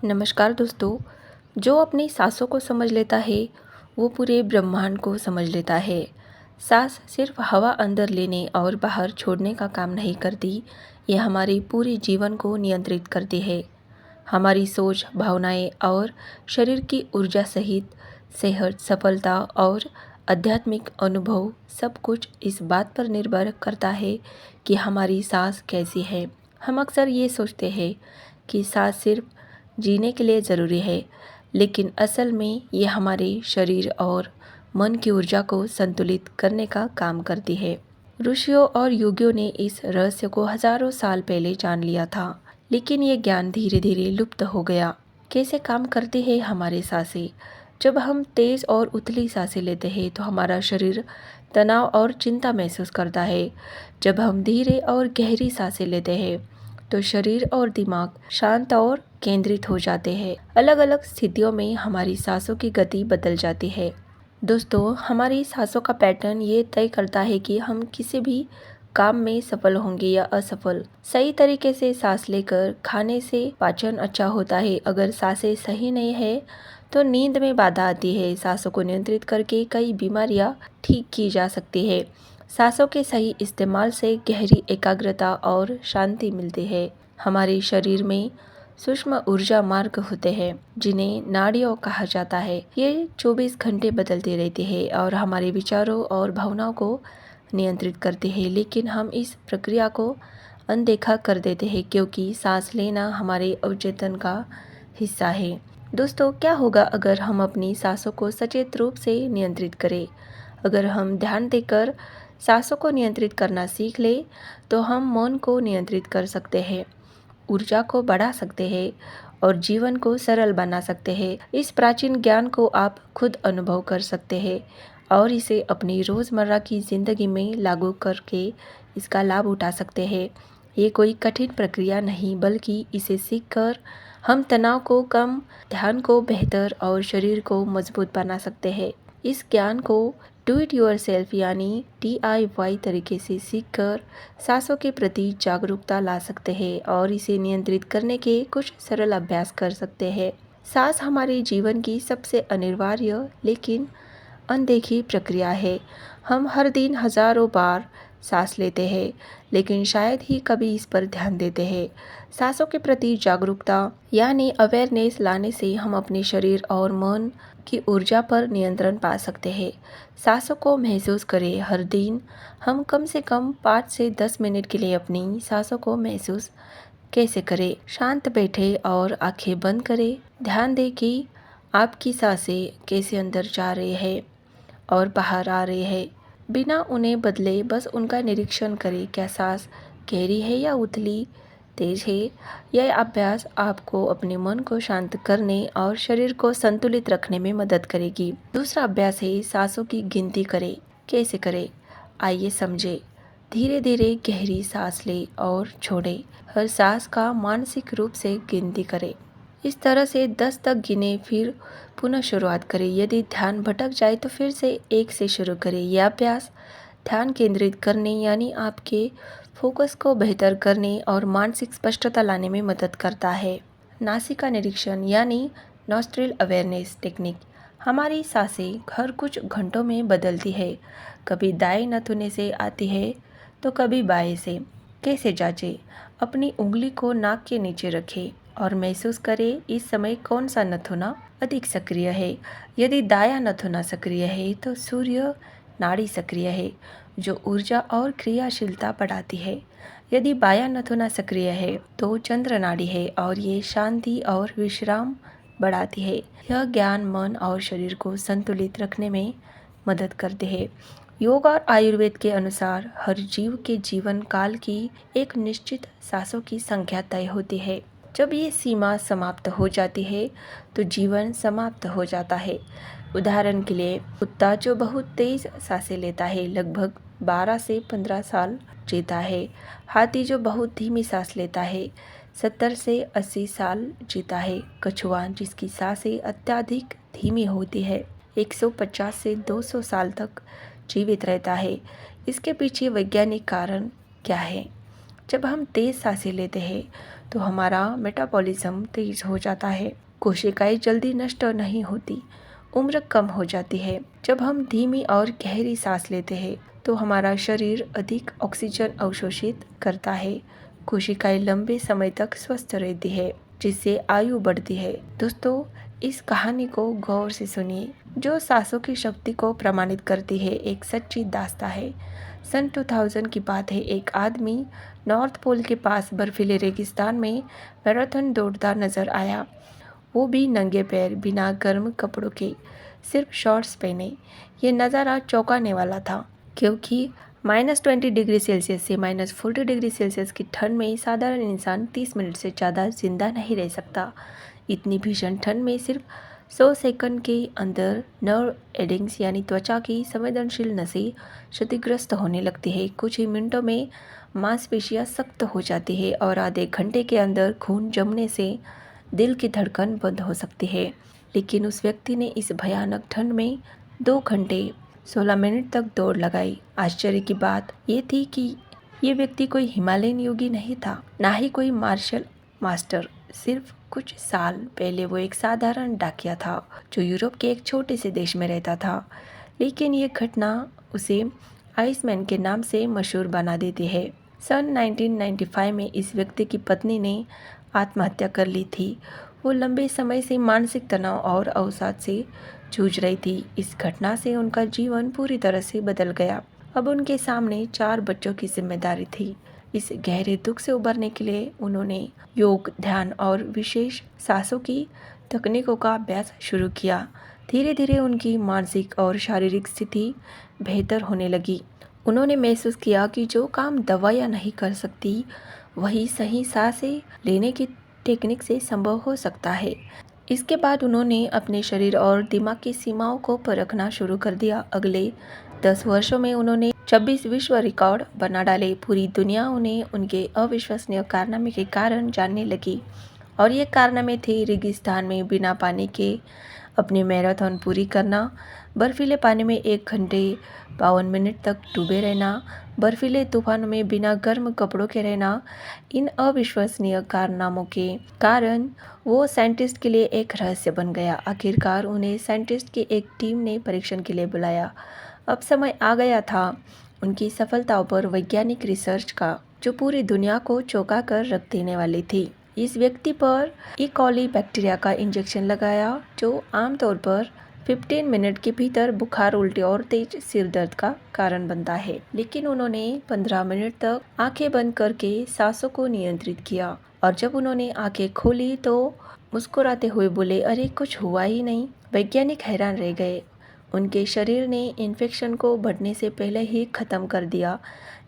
नमस्कार दोस्तों। जो अपनी सांसों को समझ लेता है वो पूरे ब्रह्मांड को समझ लेता है। सांस सिर्फ हवा अंदर लेने और बाहर छोड़ने का काम नहीं करती, ये हमारे पूरे जीवन को नियंत्रित करती है। हमारी सोच, भावनाएं और शरीर की ऊर्जा सहित सेहत, सफलता और आध्यात्मिक अनुभव सब कुछ इस बात पर निर्भर करता है कि हमारी सांस कैसी है। हम अक्सर ये सोचते हैं कि सांस सिर्फ जीने के लिए ज़रूरी है, लेकिन असल में ये हमारे शरीर और मन की ऊर्जा को संतुलित करने का काम करती है। ऋषियों और योगियों ने इस रहस्य को हजारों साल पहले जान लिया था, लेकिन ये ज्ञान धीरे धीरे लुप्त हो गया। कैसे काम करती है हमारी सांसें? जब हम तेज और उथली सांसें लेते हैं तो हमारा शरीर तनाव और चिंता महसूस करता है। जब हम धीरे और गहरी सांसें लेते हैं तो शरीर और दिमाग शांत और केंद्रित हो जाते हैं। अलग अलग स्थितियों में हमारी सांसों की गति बदल जाती है। दोस्तों, हमारी सांसों का पैटर्न ये तय करता है कि हम किसी भी काम में सफल होंगे या असफल। सही तरीके से सांस लेकर खाने से पाचन अच्छा होता है। अगर सांसें सही नहीं है तो नींद में बाधा आती है। सांसों को नियंत्रित करके कई बीमारियां ठीक की जा सकती है। सांसों के सही इस्तेमाल से गहरी एकाग्रता और शांति मिलती है। हमारे शरीर में सूक्ष्म ऊर्जा मार्ग होते हैं जिन्हें नाड़ियों कहा जाता है। ये 24 घंटे बदलते रहते हैं और हमारे विचारों और भावनाओं को नियंत्रित करते हैं, लेकिन हम इस प्रक्रिया को अनदेखा कर देते हैं क्योंकि सांस लेना हमारे अवचेतन का हिस्सा है। दोस्तों, क्या होगा अगर हम अपनी सांसों को सचेत रूप से नियंत्रित करें? अगर हम ध्यान देकर सांसों को नियंत्रित करना सीख लें तो हम मन को नियंत्रित कर सकते हैं, ऊर्जा को बढ़ा सकते हैं और जीवन को सरल बना सकते हैं। इस प्राचीन ज्ञान को आप खुद अनुभव कर सकते हैं और इसे अपनी रोज़मर्रा की ज़िंदगी में लागू करके इसका लाभ उठा सकते हैं। ये कोई कठिन प्रक्रिया नहीं, बल्कि इसे सीखकर हम तनाव को कम, ध्यान को बेहतर और शरीर को मजबूत बना सकते हैं। इस ज्ञान को डू इट योरसेल्फ यानी DIY तरीके से सीखकर सांसों के प्रति जागरूकता ला सकते हैं और इसे नियंत्रित करने के कुछ सरल अभ्यास कर सकते हैं। सांस हमारे जीवन की सबसे अनिवार्य लेकिन अनदेखी प्रक्रिया है। हम हर दिन हजारों बार सांस लेते हैं, लेकिन शायद ही कभी इस पर ध्यान देते हैं। सांसों के प्रति जागरूकता यानी अवेयरनेस लाने से हम अपने शरीर और मन की ऊर्जा पर नियंत्रण पा सकते हैं। सांसों को महसूस करें। हर दिन हम कम से कम 5 से 10 मिनट के लिए अपनी सांसों को महसूस कैसे करें? शांत बैठे और आंखें बंद करें। ध्यान दें कि आपकी सांसें कैसे अंदर जा रही है और बाहर आ रहे हैं। बिना उन्हें बदले बस उनका निरीक्षण करें। क्या सांस गहरी है या उथली, तेज है? यह अभ्यास आपको अपने मन को शांत करने और शरीर को संतुलित रखने में मदद करेगी। दूसरा अभ्यास है सांसों की गिनती करें। कैसे करें? आइए समझें। धीरे धीरे गहरी सांस लें और छोड़ें। हर सांस का मानसिक रूप से गिनती करें। इस तरह से 10 तक गिने, फिर पुनः शुरुआत करें। यदि ध्यान भटक जाए तो फिर से 1 से शुरू करें। यह अभ्यास ध्यान केंद्रित करने यानी आपके फोकस को बेहतर करने और मानसिक स्पष्टता लाने में मदद करता है। नासिका निरीक्षण यानी नॉस्ट्रिल अवेयरनेस टेक्निक। हमारी सांसें हर कुछ घंटों में बदलती है। कभी दाएं नथुने से आती है तो कभी बाएं से। कैसे जांचें? अपनी उंगली को नाक के नीचे रखें और महसूस करें इस समय कौन सा नथुना अधिक सक्रिय है। यदि दायां नथुना सक्रिय है तो सूर्य नाड़ी सक्रिय है, जो ऊर्जा और क्रियाशीलता बढ़ाती है। यदि बायां नथुना सक्रिय है तो चंद्र नाड़ी है और ये शांति और विश्राम बढ़ाती है। यह ज्ञान मन और शरीर को संतुलित रखने में मदद करते हैं। योग और आयुर्वेद के अनुसार हर जीव के जीवन काल की एक निश्चित सांसों की संख्या तय होती है। जब ये सीमा समाप्त हो जाती है तो जीवन समाप्त हो जाता है। उदाहरण के लिए, कुत्ता जो बहुत तेज सांसें लेता है लगभग 12 से 15 साल जीता है। हाथी जो बहुत धीमी सांस लेता है 70 से 80 साल जीता है। कछुआ जिसकी सांसें अत्यधिक धीमी होती है 150 से 200 साल तक जीवित रहता है। इसके पीछे वैज्ञानिक कारण क्या है? जब हम तेज सांसें लेते हैं तो हमारा मेटाबॉलिज्म तेज हो जाता है, कोशिकाएं जल्दी नष्ट नहीं होती, उम्र कम हो जाती है। जब हम धीमी और गहरी सांस लेते हैं तो हमारा शरीर अधिक ऑक्सीजन अवशोषित करता है, कोशिकाएं लंबे समय तक स्वस्थ रहती है, जिससे आयु बढ़ती है। दोस्तों, इस कहानी को गौर से सुनिए, जो सांसों की शक्ति को प्रमाणित करती है। एक सच्ची दास्तां है। सन 2000 की बात है। एक आदमी नॉर्थ पोल के पास बर्फीले रेगिस्तान में मैराथन दौड़ता नजर आया, वो भी नंगे पैर, बिना गर्म कपड़ों के, सिर्फ शॉर्ट्स पहने। ये नज़ारा चौंकाने वाला था, क्योंकि -20 डिग्री सेल्सियस से -40 डिग्री सेल्सियस की ठंड में साधारण इंसान 30 मिनट से ज़्यादा जिंदा नहीं रह सकता। इतनी भीषण ठंड में सिर्फ 100 सेकंड के अंदर नर्व एंडिंग्स यानी त्वचा की संवेदनशील नसें क्षतिग्रस्त होने लगती है। कुछ ही मिनटों में मांसपेशियां सख्त हो जाती है और आधे घंटे के अंदर खून जमने से दिल की धड़कन बंद हो सकती है। लेकिन उस व्यक्ति ने इस भयानक ठंड में 2 घंटे 16 मिनट तक दौड़ लगाई। आश्चर्य की बात ये थी कि ये व्यक्ति कोई हिमालयन योगी नहीं था, ना ही कोई मार्शल मास्टर। सिर्फ कुछ साल पहले वो एक साधारण डाकिया था जो यूरोप के एक छोटे से देश में रहता था। लेकिन ये घटना उसे आइसमैन के नाम से मशहूर बना देती है। सन 1995 में इस व्यक्ति की पत्नी ने आत्महत्या कर ली थी। वो लंबे समय से मानसिक तनाव और अवसाद से जूझ रही थी। इस घटना से उनका जीवन पूरी तरह से बदल गया। अब उनके सामने 4 बच्चों की जिम्मेदारी थी। इस गहरे दुख से उबरने के लिए उन्होंने योग, ध्यान और विशेष सांसों की तकनीकों का अभ्यास शुरू किया। धीरे धीरे उनकी मानसिक और शारीरिक स्थिति बेहतर होने लगी। उन्होंने महसूस किया कि जो काम दवाइयाँ नहीं कर सकती, वही सही सांसें लेने की टेक्निक से संभव हो सकता है। इसके बाद उन्होंने अपने शरीर और दिमाग की सीमाओं को परखना शुरू कर दिया। अगले 10 वर्षों में उन्होंने 26 विश्व रिकॉर्ड बना डाले। पूरी दुनिया उन्हें उनके अविश्वसनीय कारनामे के कारण जानने लगी, और ये कारनामे थे रेगिस्तान में बिना पानी के अपनी मैराथन पूरी करना, बर्फीले पानी में 1 घंटे 52 मिनट तक डूबे रहना, बर्फीले तूफानों में बिना गर्म कपड़ों के रहना। इन अविश्वसनीय कारनामों के कारण वो साइंटिस्ट के लिए एक रहस्य बन गया। आखिरकार उन्हें साइंटिस्ट की एक टीम ने परीक्षण के लिए बुलाया। अब समय आ गया था उनकी सफलताओं पर वैज्ञानिक रिसर्च का, जो पूरी दुनिया को चौंका कर रख देने वाली थी। इस व्यक्ति पर ई कॉली बैक्टीरिया का इंजेक्शन लगाया, जो आमतौर पर 15 मिनट के भीतर बुखार, उल्टी और तेज सिर दर्द का कारण बनता है। लेकिन उन्होंने 15 मिनट तक आंखें बंद करके सांसों को नियंत्रित किया, और जब उन्होंने आंखें खोली तो मुस्कुराते हुए बोले, अरे कुछ हुआ ही नहीं। वैज्ञानिक हैरान रह गए। उनके शरीर ने इन्फेक्शन को बढ़ने से पहले ही खत्म कर दिया।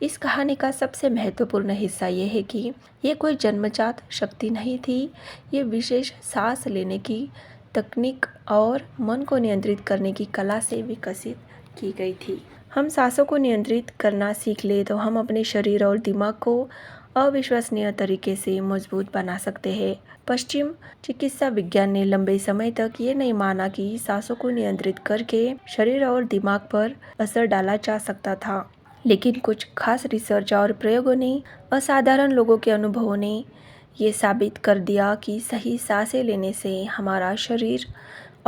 इस कहानी का सबसे महत्वपूर्ण हिस्सा ये है कि ये कोई जन्मजात शक्ति नहीं थी, ये विशेष सांस लेने की तकनीक और मन को नियंत्रित करने की कला से विकसित की गई थी। हम सांसों को नियंत्रित करना सीख ले तो हम अपने शरीर और दिमाग को अविश्वसनीय तरीके से मजबूत बना सकते हैं। पश्चिम चिकित्सा विज्ञान ने लंबे समय तक ये नहीं माना कि सांसों को नियंत्रित करके शरीर और दिमाग पर असर डाला जा सकता था। लेकिन कुछ खास रिसर्च और प्रयोगों ने, असाधारण लोगों के अनुभवों ने ये साबित कर दिया कि सही सांसें लेने से हमारा शरीर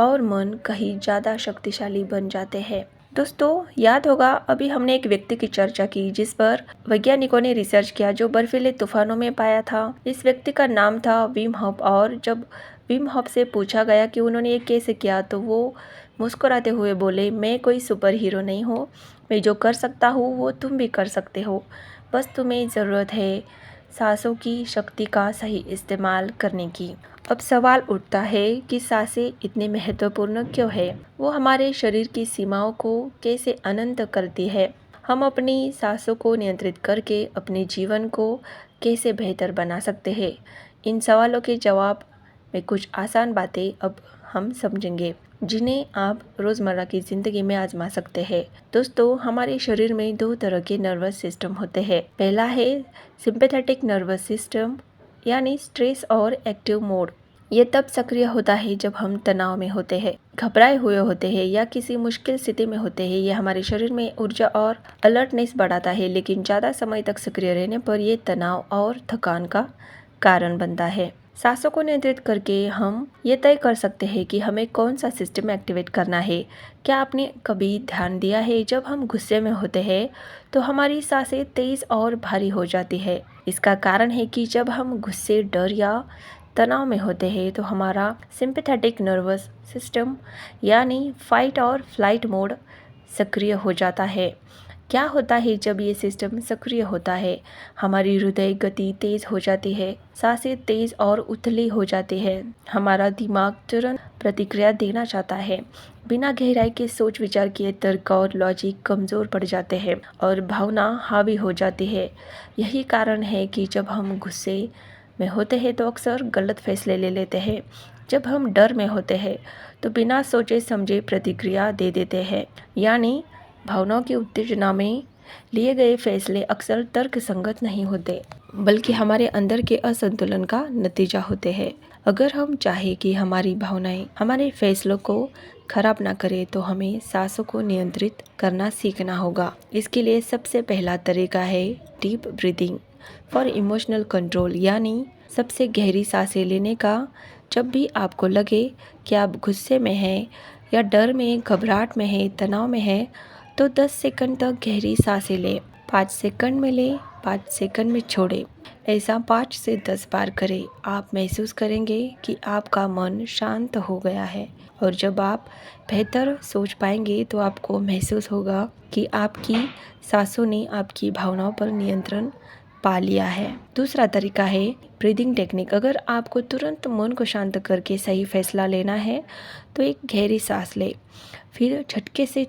और मन कहीं ज़्यादा शक्तिशाली बन जाते हैं। दोस्तों, याद होगा अभी हमने एक व्यक्ति की चर्चा की जिस पर वैज्ञानिकों ने रिसर्च किया, जो बर्फीले तूफानों में पाया था। इस व्यक्ति का नाम था विम होफ, और जब विम होफ से पूछा गया कि उन्होंने ये कैसे किया, तो वो मुस्कुराते हुए बोले, मैं कोई सुपर हीरो नहीं हूँ, मैं जो कर सकता हूँ वो तुम भी कर सकते हो। बस तुम्हें ज़रूरत है सांसों की शक्ति का सही इस्तेमाल करने की। अब सवाल उठता है कि सांसें इतनी महत्वपूर्ण क्यों है? वो हमारे शरीर की सीमाओं को कैसे अनंत करती है? हम अपनी सांसों को नियंत्रित करके अपने जीवन को कैसे बेहतर बना सकते हैं? इन सवालों के जवाब में कुछ आसान बातें अब हम समझेंगे, जिन्हें आप रोज़मर्रा की ज़िंदगी में आजमा सकते हैं। दोस्तों, हमारे शरीर में 2 तरह के नर्वस सिस्टम होते हैं। पहला है सिंपैथेटिक नर्वस सिस्टम, यानी स्ट्रेस और एक्टिव मोड। ये तब सक्रिय होता है जब हम तनाव में होते हैं, घबराए हुए होते हैं या किसी मुश्किल स्थिति में होते हैं। ये हमारे शरीर में ऊर्जा और अलर्टनेस बढ़ाता है, लेकिन ज़्यादा समय तक सक्रिय रहने पर ये तनाव और थकान का कारण बनता है। सांसों को नियंत्रित करके हम ये तय कर सकते हैं कि हमें कौन सा सिस्टम एक्टिवेट करना है। क्या आपने कभी ध्यान दिया है, जब हम गुस्से में होते हैं तो हमारी सांसें तेज और भारी हो जाती है। इसका कारण है कि जब हम गुस्से, डर या तनाव में होते हैं तो हमारा सिंपैथेटिक नर्वस सिस्टम यानी फाइट और फ्लाइट मोड सक्रिय हो जाता है। क्या होता है जब ये सिस्टम सक्रिय होता है? हमारी हृदय गति तेज हो जाती है, सांसें तेज और उथली हो जाती है, हमारा दिमाग तुरंत प्रतिक्रिया देना चाहता है। बिना गहराई के सोच विचार किए तर्क और लॉजिक कमज़ोर पड़ जाते हैं और भावना हावी हो जाती है। यही कारण है कि जब हम गुस्से में होते हैं तो अक्सर गलत फैसले ले लेते हैं। जब हम डर में होते हैं तो बिना सोचे समझे प्रतिक्रिया दे देते हैं, यानी भावनाओं की उत्तेजना में लिए गए फैसले अक्सर तर्क संगत नहीं होते, बल्कि हमारे अंदर के असंतुलन का नतीजा होते हैं। अगर हम चाहें कि हमारी भावनाएं हमारे फैसलों को खराब ना करें तो हमें सांसों को नियंत्रित करना सीखना होगा। इसके लिए सबसे पहला तरीका है deep breathing for emotional control, यानी सबसे गहरी सांसें लेने का। जब भी आपको लगे कि आप गुस्से में हैं या डर में, घबराहट में हैं, तनाव में हैं, तो 10 सेकंड तक गहरी सांसें लें। 5 सेकंड में लें, 5 सेकंड में छोड़ें। ऐसा 5 से 10 बार करें। आप महसूस करेंगे कि आपका मन शांत हो गया है, और जब आप बेहतर सोच पाएंगे तो आपको महसूस होगा कि आपकी सांसों ने आपकी भावनाओं पर नियंत्रण पा लिया है। दूसरा तरीका है ब्रीदिंग टेक्निक। अगर आपको तुरंत मन को शांत करके सही फैसला लेना है तो एक गहरी सांस लें, फिर झटके से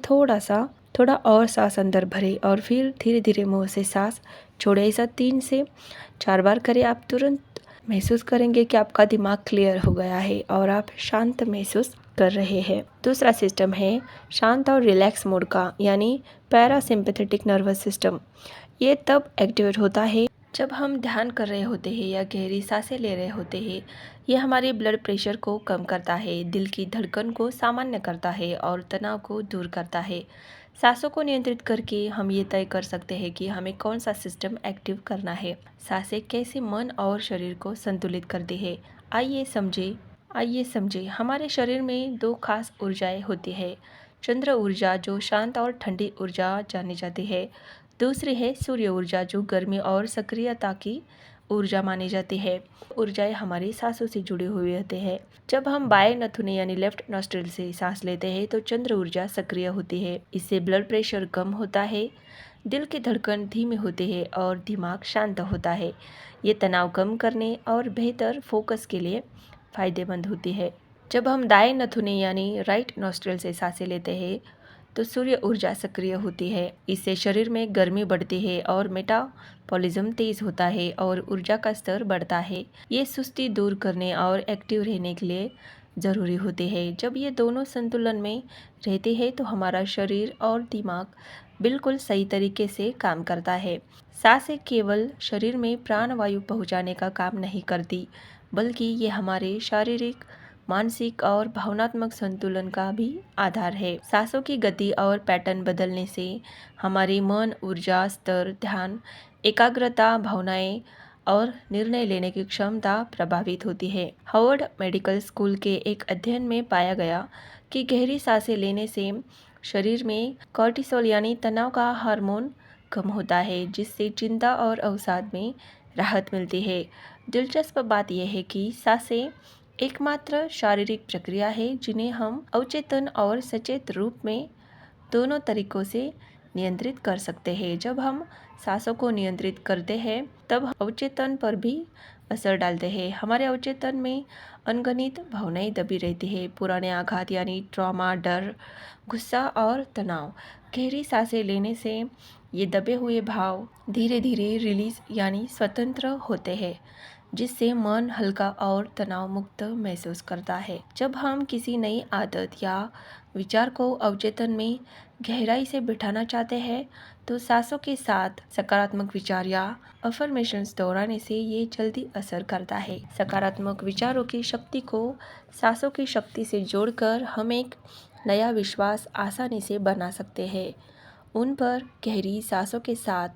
थोड़ा और सांस अंदर भरें और फिर धीरे धीरे मुंह से सांस छोड़े। ऐसा 3 से 4 बार करें। आप तुरंत महसूस करेंगे कि आपका दिमाग क्लियर हो गया है और आप शांत महसूस कर रहे हैं। दूसरा सिस्टम है शांत और रिलैक्स मोड का, यानी पैरासिम्पैथेटिक नर्वस सिस्टम। ये तब एक्टिवेट होता है जब हम ध्यान कर रहे होते हैं या गहरी सांसें ले रहे होते हैं। ये हमारे ब्लड प्रेशर को कम करता है, दिल की धड़कन को सामान्य करता है और तनाव को दूर करता है। सांसों को नियंत्रित करके हम ये तय कर सकते हैं कि हमें कौन सा सिस्टम एक्टिव करना है। सांसें कैसे मन और शरीर को संतुलित करती है, आइए समझे। हमारे शरीर में 2 खास ऊर्जाएं होती है। चंद्र ऊर्जा, जो शांत और ठंडी ऊर्जा जानी जाती है। दूसरी है सूर्य ऊर्जा, जो गर्मी और सक्रियता की ऊर्जा मानी जाती है। ऊर्जाएं हमारी सांसों से जुड़ी हुई होती है। जब हम बाएं नथुने यानी लेफ्ट नॉस्ट्रिल से सांस लेते हैं तो चंद्र ऊर्जा सक्रिय होती है। इससे ब्लड प्रेशर कम होता है, दिल की धड़कन धीमी होती है और दिमाग शांत होता है। ये तनाव कम करने और बेहतर फोकस के लिए फायदेमंद होती है। जब हम दाएं नथुने यानी राइट नॉस्ट्रिल से सांसें लेते हैं तो सूर्य ऊर्जा सक्रिय होती है। इससे शरीर में गर्मी बढ़ती है और मेटाबॉलिज्म तेज होता है और ऊर्जा का स्तर बढ़ता है। ये सुस्ती दूर करने और एक्टिव रहने के लिए ज़रूरी होते हैं। जब ये दोनों संतुलन में रहते हैं तो हमारा शरीर और दिमाग बिल्कुल सही तरीके से काम करता है। सांसें केवल शरीर में प्राणवायु पहुंचाने का काम नहीं करती, बल्कि ये हमारे शारीरिक, मानसिक और भावनात्मक संतुलन का भी आधार है। सांसों की गति और पैटर्न बदलने से हमारे मन, ऊर्जा स्तर, ध्यान, एकाग्रता, भावनाएं और निर्णय लेने की क्षमता प्रभावित होती है। हार्वर्ड मेडिकल स्कूल के एक अध्ययन में पाया गया कि गहरी सांसें लेने से शरीर में कॉर्टिसोल यानी तनाव का हार्मोन कम होता है, जिससे चिंता और अवसाद में राहत मिलती है। दिलचस्प बात यह है कि सांसें एकमात्र शारीरिक प्रक्रिया है जिन्हें हम अवचेतन और सचेत रूप में दोनों तरीकों से नियंत्रित कर सकते हैं। जब हम सांसों को नियंत्रित करते हैं तब अवचेतन पर भी असर डालते हैं। हमारे अवचेतन में अनगिनत भावनाएं दबी रहती है, पुराने आघात यानी ट्रॉमा, डर, गुस्सा और तनाव। गहरी सांसें लेने से ये दबे हुए भाव धीरे धीरे रिलीज यानी स्वतंत्र होते हैं। जिससे मन हल्का और तनाव मुक्त महसूस करता है। जब हम किसी नई आदत या विचार को अवचेतन में गहराई से बिठाना चाहते हैं तो सांसों के साथ सकारात्मक विचार या अफर्मेशंस दोहराने से ये जल्दी असर करता है। सकारात्मक विचारों की शक्ति को सांसों की शक्ति से जोड़कर हम एक नया विश्वास आसानी से बना सकते हैं। उन पर गहरी सांसों के साथ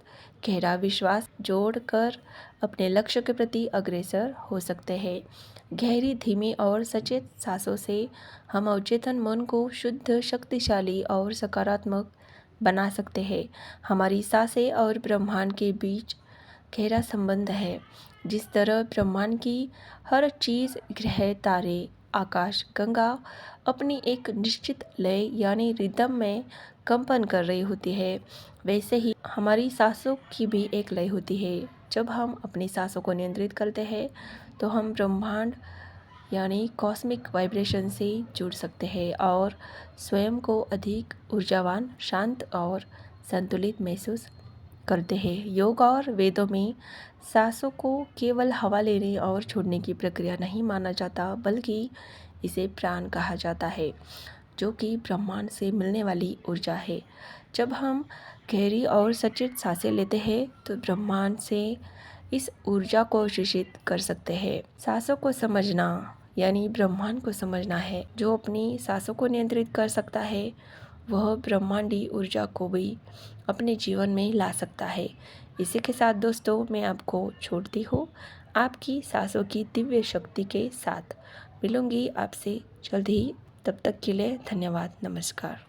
गहरा विश्वास जोड़कर अपने लक्ष्य के प्रति अग्रसर हो सकते हैं। गहरी, धीमी और सचेत सांसों से हम अवचेतन मन को शुद्ध, शक्तिशाली और सकारात्मक बना सकते हैं। हमारी सांसें और ब्रह्मांड के बीच गहरा संबंध है। जिस तरह ब्रह्मांड की हर चीज़, ग्रह, तारे, आकाश गंगा अपनी एक निश्चित लय यानी रिदम में कंपन कर रही होती है, वैसे ही हमारी सांसों की भी एक लय होती है। जब हम अपनी सांसों को नियंत्रित करते हैं तो हम ब्रह्मांड यानी कॉस्मिक वाइब्रेशन से जुड़ सकते हैं और स्वयं को अधिक ऊर्जावान, शांत और संतुलित महसूस करते हैं। योग और वेदों में सांसों को केवल हवा लेने और छोड़ने की प्रक्रिया नहीं माना जाता, बल्कि इसे प्राण कहा जाता है, जो कि ब्रह्मांड से मिलने वाली ऊर्जा है। जब हम गहरी और सचेत सांसें लेते हैं तो ब्रह्मांड से इस ऊर्जा को अवशोषित कर सकते हैं। सांसों को समझना यानी ब्रह्मांड को समझना है। जो अपनी सांसों को नियंत्रित कर सकता है वह ब्रह्मांडी ऊर्जा को भी अपने जीवन में ला सकता है। इसी के साथ दोस्तों मैं आपको छोड़ती हूँ आपकी सांसों की दिव्य शक्ति के साथ। मिलूंगी आपसे जल्द ही, तब तक के लिए धन्यवाद, नमस्कार।